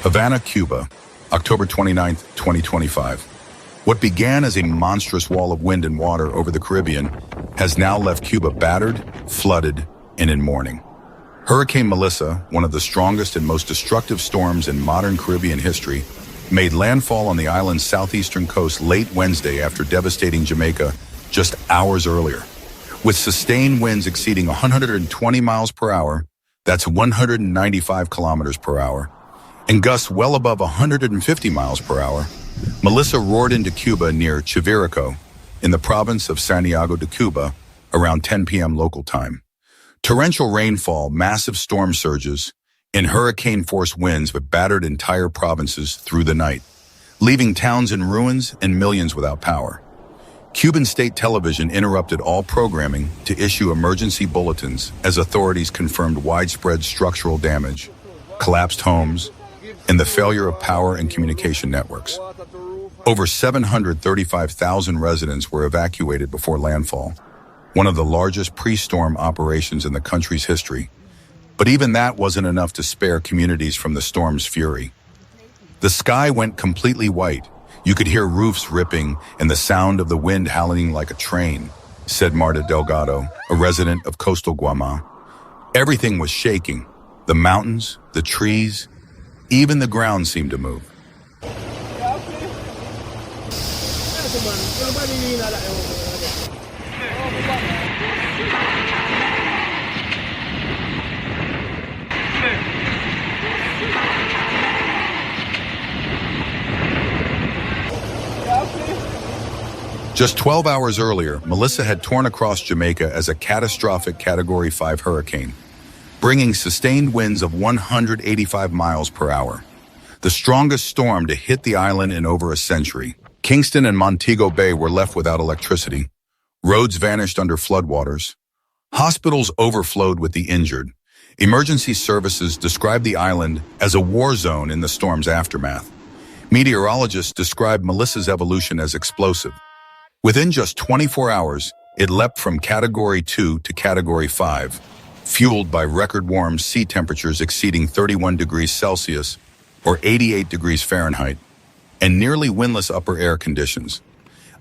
Havana, Cuba, October 29, 2025. What began as a monstrous wall of wind and water over the Caribbean has now left Cuba battered, flooded, and in mourning. Hurricane Melissa, one of the strongest and most destructive storms in modern Caribbean history, made landfall on the island's southeastern coast late Wednesday after devastating Jamaica just hours earlier. With sustained winds exceeding 120 miles per hour, that's 195 kilometers per hour, and gusts well above 150 miles per hour, Melissa roared into Cuba near Chivirico in the province of Santiago de Cuba around 10 p.m. local time. Torrential rainfall, massive storm surges, and hurricane-force winds have battered entire provinces through the night, leaving towns in ruins and millions without power. Cuban state television interrupted all programming to issue emergency bulletins as authorities confirmed widespread structural damage, collapsed homes, and the failure of power and communication networks. Over 735,000 residents were evacuated before landfall, one of the largest pre-storm operations in the country's history. But even that wasn't enough to spare communities from the storm's fury. The sky went completely white. You could hear roofs ripping and the sound of the wind howling like a train, said Marta Delgado, a resident of coastal Guamá. Everything was shaking. The mountains, the trees, even the ground seemed to move. Just 12 hours earlier, Melissa had torn across Jamaica as a catastrophic Category 5 hurricane, bringing sustained winds of 185 miles per hour, the strongest storm to hit the island in over a century. Kingston and Montego Bay were left without electricity. Roads vanished under floodwaters. Hospitals overflowed with the injured. Emergency services described the island as a war zone in the storm's aftermath. Meteorologists described Melissa's evolution as explosive. Within just 24 hours, it leapt from Category 2 to Category 5, fueled by record-warm sea temperatures exceeding 31 degrees Celsius or 88 degrees Fahrenheit, and nearly windless upper air conditions,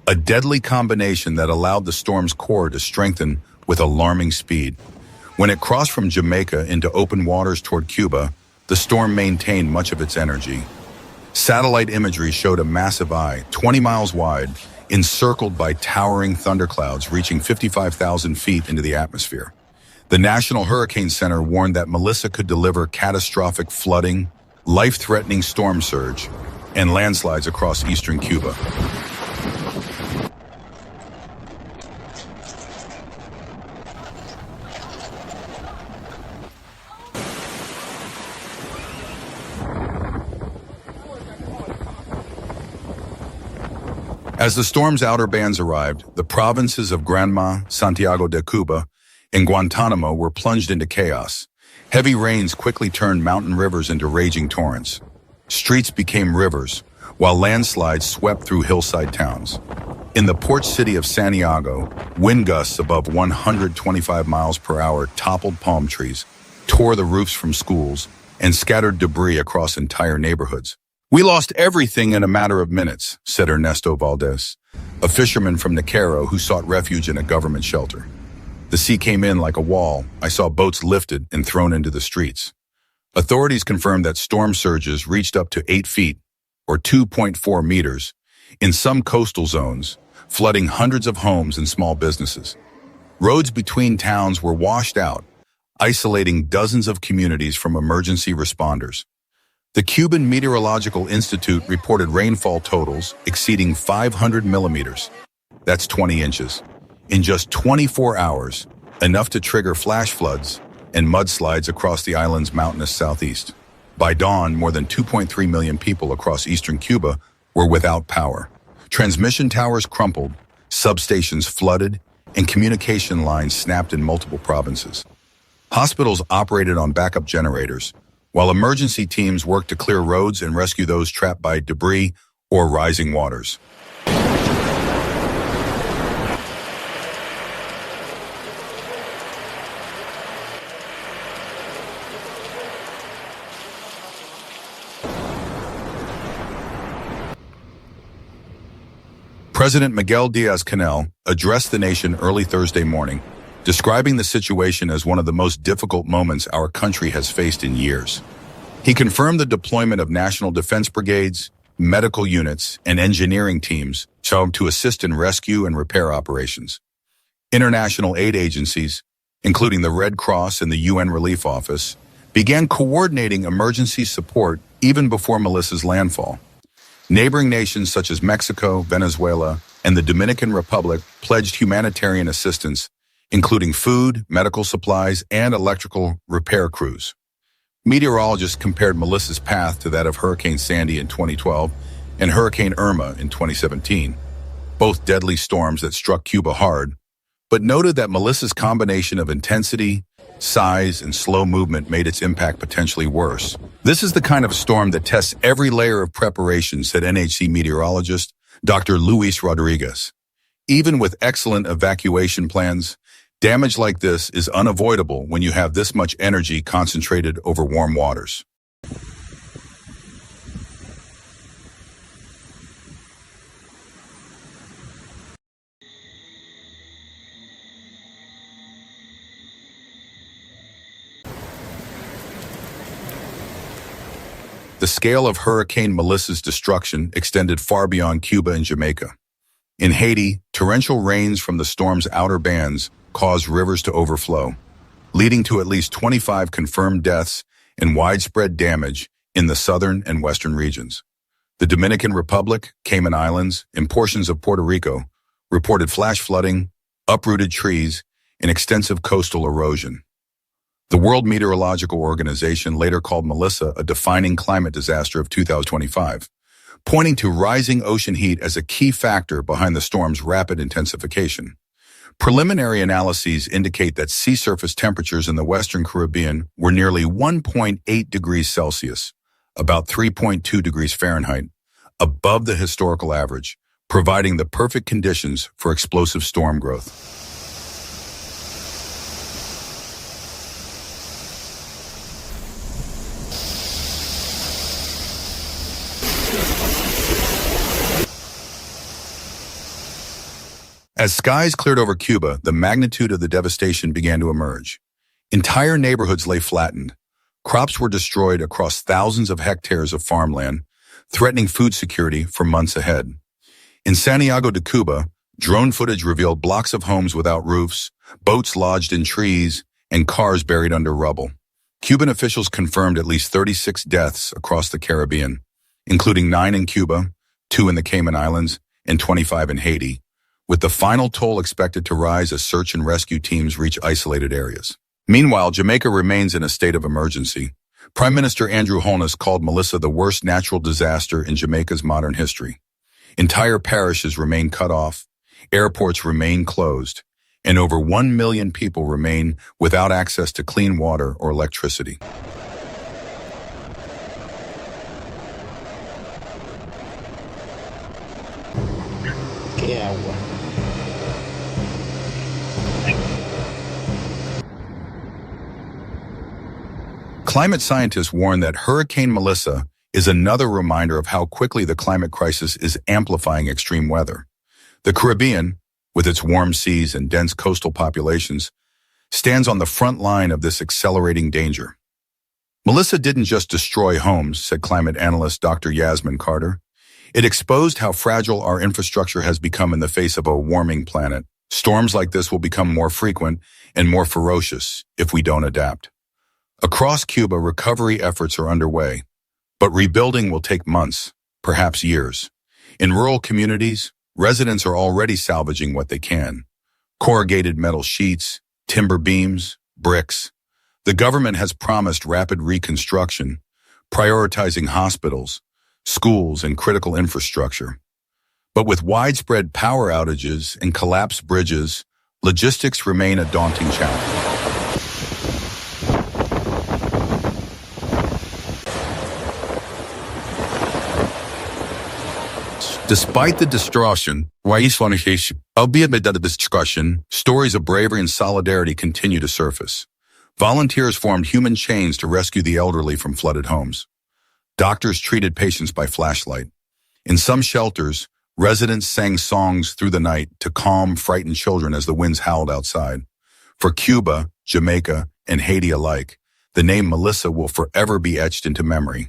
a deadly combination that allowed the storm's core to strengthen with alarming speed. When it crossed from Jamaica into open waters toward Cuba, the storm maintained much of its energy. Satellite imagery showed a massive eye, 20 miles wide, encircled by towering thunderclouds reaching 55,000 feet into the atmosphere. The National Hurricane Center warned that Melissa could deliver catastrophic flooding, life-threatening storm surge, and landslides across eastern Cuba. As the storm's outer bands arrived, the provinces of Granma, Santiago de Cuba, and Guantanamo were plunged into chaos. Heavy rains quickly turned mountain rivers into raging torrents. Streets became rivers, while landslides swept through hillside towns. In the port city of Santiago, wind gusts above 125 miles per hour toppled palm trees, tore the roofs from schools, and scattered debris across entire neighborhoods. "We lost everything in a matter of minutes," said Ernesto Valdez, a fisherman from Niquero who sought refuge in a government shelter. "The sea came in like a wall. I saw boats lifted and thrown into the streets." Authorities confirmed that storm surges reached up to 8 feet, or 2.4 meters, in some coastal zones, flooding hundreds of homes and small businesses. Roads between towns were washed out, isolating dozens of communities from emergency responders. The Cuban Meteorological Institute reported rainfall totals exceeding 500 millimeters, that's 20 inches, in just 24 hours, enough to trigger flash floods and mudslides across the island's mountainous southeast. By dawn, more than 2.3 million people across eastern Cuba were without power. Transmission towers crumpled, substations flooded, and communication lines snapped in multiple provinces. Hospitals operated on backup generators, while emergency teams worked to clear roads and rescue those trapped by debris or rising waters. President Miguel Diaz-Canel addressed the nation early Thursday morning, describing the situation as one of the most difficult moments our country has faced in years. He confirmed the deployment of national defense brigades, medical units, and engineering teams to assist in rescue and repair operations. International aid agencies, including the Red Cross and the UN Relief Office, began coordinating emergency support even before Melissa's landfall. Neighboring nations such as Mexico, Venezuela, and the Dominican Republic pledged humanitarian assistance, including food, medical supplies, and electrical repair crews. Meteorologists compared Melissa's path to that of Hurricane Sandy in 2012 and Hurricane Irma in 2017, both deadly storms that struck Cuba hard, but noted that Melissa's combination of intensity, size, and slow movement made its impact potentially worse. This is the kind of storm that tests every layer of preparation, said NHC meteorologist Dr. Luis Rodriguez. Even with excellent evacuation plans, damage like this is unavoidable when you have this much energy concentrated over warm waters. The scale of Hurricane Melissa's destruction extended far beyond Cuba and Jamaica. In Haiti, torrential rains from the storm's outer bands caused rivers to overflow, leading to at least 25 confirmed deaths and widespread damage in the southern and western regions. The Dominican Republic, Cayman Islands, and portions of Puerto Rico reported flash flooding, uprooted trees, and extensive coastal erosion. The World Meteorological Organization later called Melissa a defining climate disaster of 2025, pointing to rising ocean heat as a key factor behind the storm's rapid intensification. Preliminary analyses indicate that sea surface temperatures in the Western Caribbean were nearly 1.8 degrees Celsius, about 3.2 degrees Fahrenheit, above the historical average, providing the perfect conditions for explosive storm growth. As skies cleared over Cuba, the magnitude of the devastation began to emerge. Entire neighborhoods lay flattened. Crops were destroyed across thousands of hectares of farmland, threatening food security for months ahead. In Santiago de Cuba, drone footage revealed blocks of homes without roofs, boats lodged in trees, and cars buried under rubble. Cuban officials confirmed at least 36 deaths across the Caribbean, including 9 in Cuba, 2 in the Cayman Islands, and 25 in Haiti, with the final toll expected to rise as search and rescue teams reach isolated areas. Meanwhile, Jamaica remains in a state of emergency. Prime Minister Andrew Holness called Melissa the worst natural disaster in Jamaica's modern history. Entire parishes remain cut off, airports remain closed, and over 1 million people remain without access to clean water or electricity. Climate scientists warn that Hurricane Melissa is another reminder of how quickly the climate crisis is amplifying extreme weather. The Caribbean, with its warm seas and dense coastal populations, stands on the front line of this accelerating danger. Melissa didn't just destroy homes, said climate analyst Dr. Yasmin Carter. It exposed how fragile our infrastructure has become in the face of a warming planet. Storms like this will become more frequent and more ferocious if we don't adapt. Across Cuba, recovery efforts are underway, but rebuilding will take months, perhaps years. In rural communities, residents are already salvaging what they can. Corrugated metal sheets, timber beams, bricks. The government has promised rapid reconstruction, prioritizing hospitals, schools, and critical infrastructure. But with widespread power outages and collapsed bridges, logistics remain a daunting challenge. Despite the destruction, albeit amid the destruction, stories of bravery and solidarity continue to surface. Volunteers formed human chains to rescue the elderly from flooded homes. Doctors treated patients by flashlight. In some shelters, Residents sang songs through the night to calm frightened children as the winds howled outside. For Cuba, Jamaica, and Haiti alike, the name Melissa will forever be etched into memory,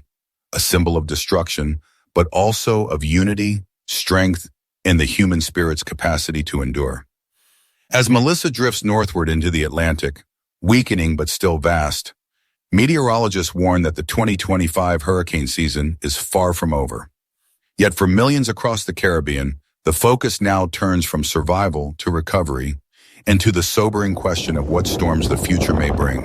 a symbol of destruction, but also of unity, strength, and the human spirit's capacity to endure. As Melissa drifts northward into the Atlantic, weakening but still vast, meteorologists warn that the 2025 hurricane season is far from over. Yet for millions across the Caribbean, the focus now turns from survival to recovery and to the sobering question of what storms the future may bring.